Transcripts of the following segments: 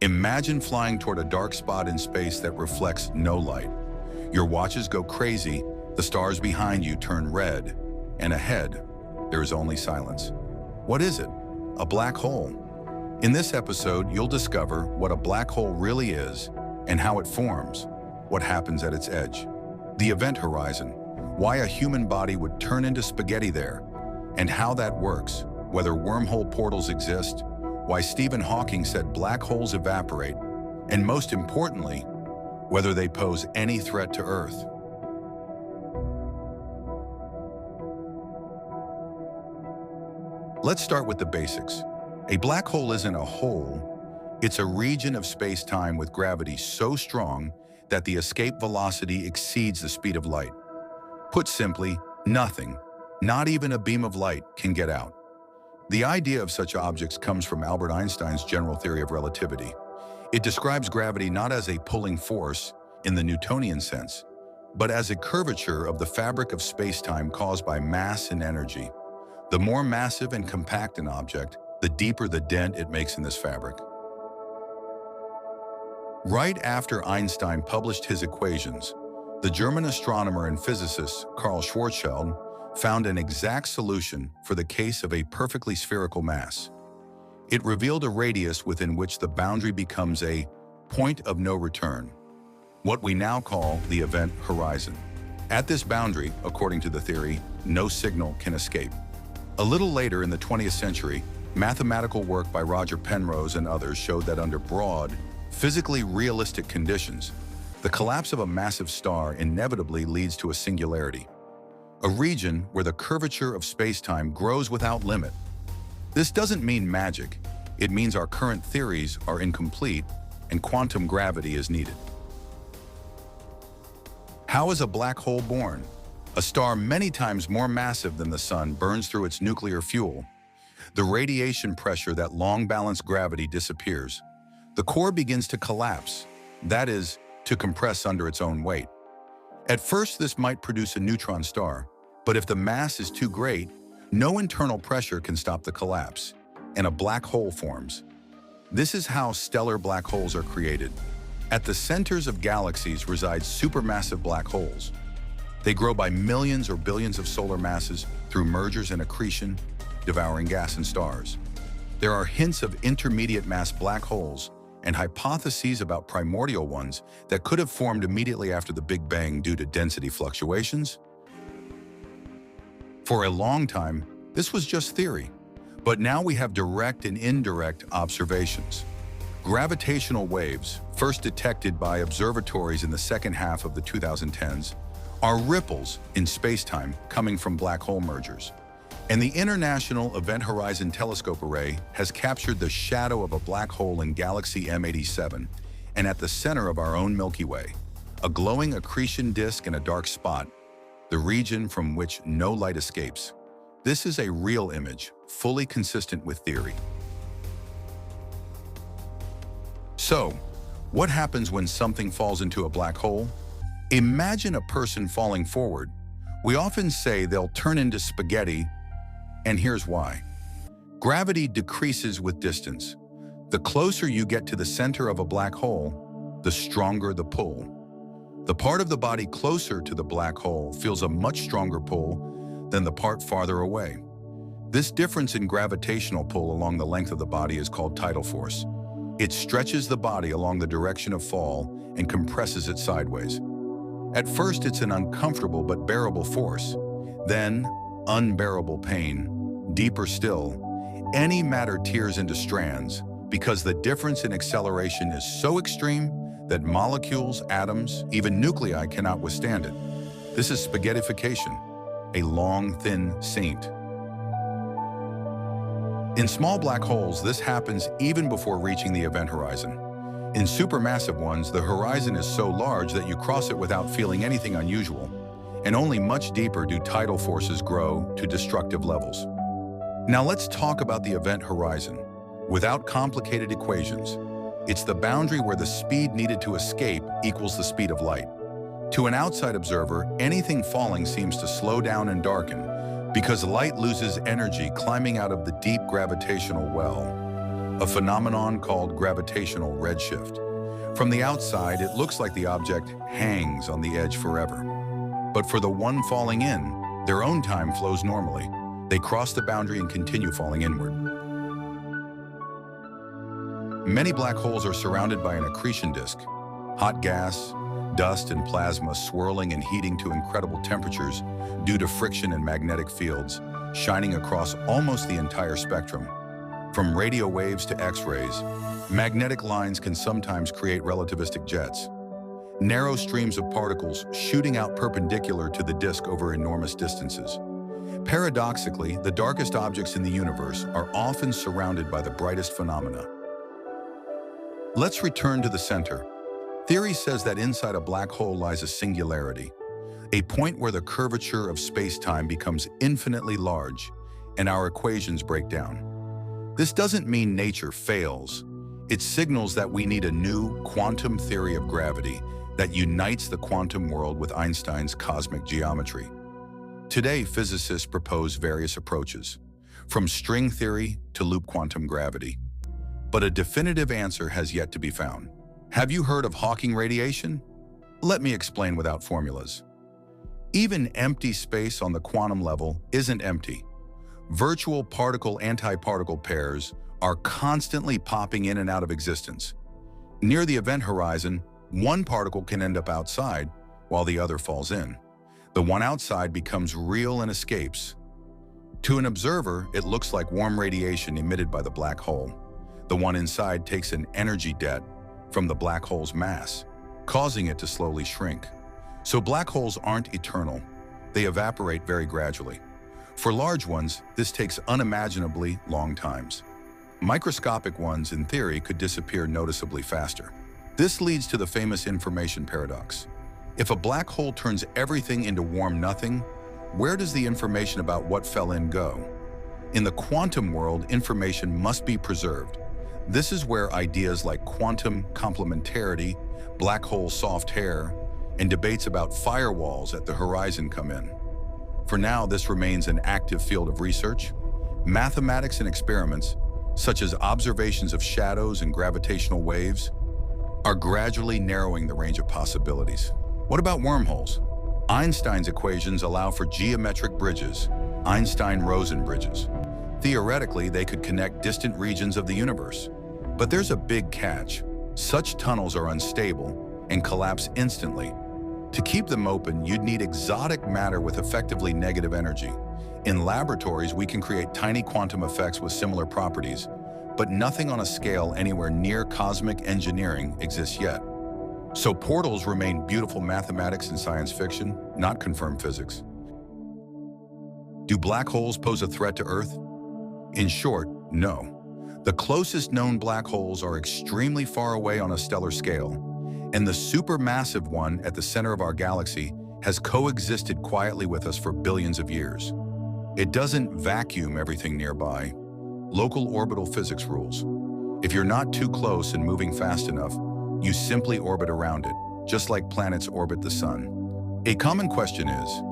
Imagine flying toward a dark spot in space that reflects no light. Your watches go crazy, the stars behind you turn red, and ahead, there is only silence. What is it? A black hole. In this episode, you'll discover what a black hole really is and how it forms, what happens at its edge, the event horizon, why a human body would turn into spaghetti there, and how that works, whether wormhole portals exist, why Stephen Hawking said black holes evaporate, and most importantly, whether they pose any threat to Earth. Let's start with the basics. A black hole isn't a hole, it's a region of space-time with gravity so strong that the escape velocity exceeds the speed of light. Put simply, nothing, not even a beam of light, can get out. The idea of such objects comes from Albert Einstein's general theory of relativity. It describes gravity not as a pulling force in the Newtonian sense, but as a curvature of the fabric of space-time caused by mass and energy. The more massive and compact an object, the deeper the dent it makes in this fabric. Right after Einstein published his equations, the German astronomer and physicist Karl Schwarzschild found an exact solution for the case of a perfectly spherical mass. It revealed a radius within which the boundary becomes a point of no return, what we now call the event horizon. At this boundary, according to the theory, no signal can escape. A little later in the 20th century, mathematical work by Roger Penrose and others showed that under broad, physically realistic conditions, the collapse of a massive star inevitably leads to a singularity, a region where the curvature of space-time grows without limit. This doesn't mean magic. It means our current theories are incomplete and quantum gravity is needed. How is a black hole born? A star many times more massive than the Sun burns through its nuclear fuel. The radiation pressure that long balanced gravity disappears. The core begins to collapse, that is, to compress under its own weight. At first, this might produce a neutron star, but if the mass is too great, no internal pressure can stop the collapse, and a black hole forms. This is how stellar black holes are created. At the centers of galaxies reside supermassive black holes. They grow by millions or billions of solar masses through mergers and accretion, devouring gas and stars. There are hints of intermediate mass black holes and hypotheses about primordial ones that could have formed immediately after the Big Bang due to density fluctuations. For a long time, this was just theory, but now we have direct and indirect observations. Gravitational waves, first detected by observatories in the second half of the 2010s, are ripples in space-time coming from black hole mergers. And the International Event Horizon Telescope Array has captured the shadow of a black hole in galaxy M87 and at the center of our own Milky Way, a glowing accretion disk in a dark spot, the region from which no light escapes. This is a real image, fully consistent with theory. So, what happens when something falls into a black hole? Imagine a person falling forward. We often say they'll turn into spaghetti, and here's why. Gravity decreases with distance. The closer you get to the center of a black hole, the stronger the pull. The part of the body closer to the black hole feels a much stronger pull than the part farther away. This difference in gravitational pull along the length of the body is called tidal force. It stretches the body along the direction of fall and compresses it sideways. At first, it's an uncomfortable but bearable force. Then, unbearable pain. Deeper still, any matter tears into strands because the difference in acceleration is so extreme that molecules, atoms, even nuclei cannot withstand it. This is spaghettification, a long, thin saint. In small black holes, this happens even before reaching the event horizon. In supermassive ones, the horizon is so large that you cross it without feeling anything unusual, and only much deeper do tidal forces grow to destructive levels. Now let's talk about the event horizon. Without complicated equations, it's the boundary where the speed needed to escape equals the speed of light. To an outside observer, anything falling seems to slow down and darken because light loses energy climbing out of the deep gravitational well. a phenomenon called gravitational redshift. From the outside, it looks like the object hangs on the edge forever. But for the one falling in, their own time flows normally. They cross the boundary and continue falling inward. Many black holes are surrounded by an accretion disk. Hot gas, dust, and plasma swirling and heating to incredible temperatures due to friction and magnetic fields, shining across almost the entire spectrum. From radio waves to X-rays, magnetic lines can sometimes create relativistic jets. Narrow streams of particles shooting out perpendicular to the disk over enormous distances. Paradoxically, the darkest objects in the universe are often surrounded by the brightest phenomena. Let's return to the center. Theory says that inside a black hole lies a singularity, a point where the curvature of space-time becomes infinitely large and our equations break down. This doesn't mean nature fails. It signals that we need a new quantum theory of gravity that unites the quantum world with Einstein's cosmic geometry. Today, physicists propose various approaches, from string theory to loop quantum gravity. But a definitive answer has yet to be found. Have you heard of Hawking radiation? Let me explain without formulas. Even empty space on the quantum level isn't empty. Virtual particle-antiparticle pairs are constantly popping in and out of existence. Near the event horizon, one particle can end up outside while the other falls in. The one outside becomes real and escapes. To an observer, it looks like warm radiation emitted by the black hole. The one inside takes an energy debt from the black hole's mass, causing it to slowly shrink. So black holes aren't eternal. They evaporate very gradually. For large ones, this takes unimaginably long times. Microscopic ones, in theory, could disappear noticeably faster. This leads to the famous information paradox. If a black hole turns everything into warm nothing, where does the information about what fell in go? In the quantum world, information must be preserved. This is where ideas like quantum complementarity, black hole soft hair, and debates about firewalls at the horizon come in. For now, this remains an active field of research. Mathematics and experiments, such as observations of shadows and gravitational waves, are gradually narrowing the range of possibilities. What about wormholes? Einstein's equations allow for geometric bridges, Einstein-Rosen bridges. Theoretically, they could connect distant regions of the universe. But there's a big catch. Such tunnels are unstable and collapse instantly. To keep them open, you'd need exotic matter with effectively negative energy. In laboratories, we can create tiny quantum effects with similar properties, but nothing on a scale anywhere near cosmic engineering exists yet. So portals remain beautiful mathematics and science fiction, not confirmed physics. Do black holes pose a threat to Earth? In short, no. The closest known black holes are extremely far away on a stellar scale, and the supermassive one at the center of our galaxy has coexisted quietly with us for billions of years. It doesn't vacuum everything nearby. Local orbital physics rules. If you're not too close and moving fast enough, you simply orbit around it, just like planets orbit the sun. A common question is,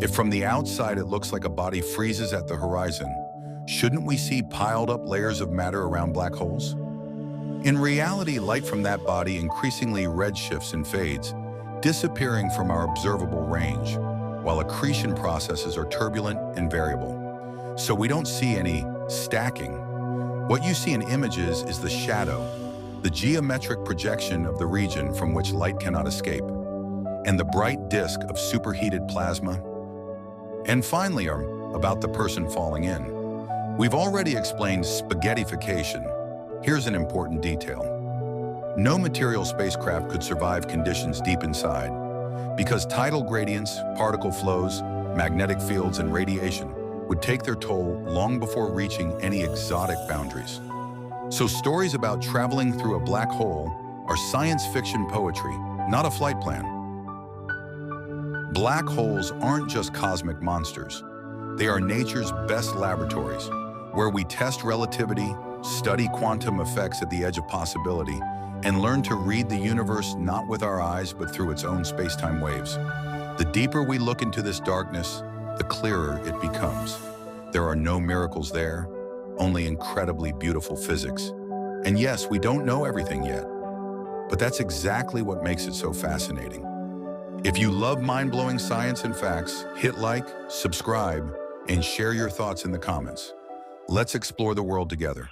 if from the outside it looks like a body freezes at the horizon, shouldn't we see piled up layers of matter around black holes? In reality, light from that body increasingly redshifts and fades, disappearing from our observable range, while accretion processes are turbulent and variable. So we don't see any stacking. What you see in images is the shadow, the geometric projection of the region from which light cannot escape, and the bright disk of superheated plasma. And finally, about the person falling in. We've already explained spaghettification. Here's an important detail. No material spacecraft could survive conditions deep inside, because tidal gradients, particle flows, magnetic fields, and radiation would take their toll long before reaching any exotic boundaries. So stories about traveling through a black hole are science fiction poetry, not a flight plan. Black holes aren't just cosmic monsters. They are nature's best laboratories, where we test relativity, study quantum effects at the edge of possibility, and learn to read the universe not with our eyes but through its own space-time waves. The deeper we look into this darkness, the clearer it becomes. There are no miracles there, only incredibly beautiful physics. And yes, we don't know everything yet, but that's exactly what makes it so fascinating. If you love mind-blowing science and facts, hit like, subscribe, and share your thoughts in the comments. Let's explore the world together.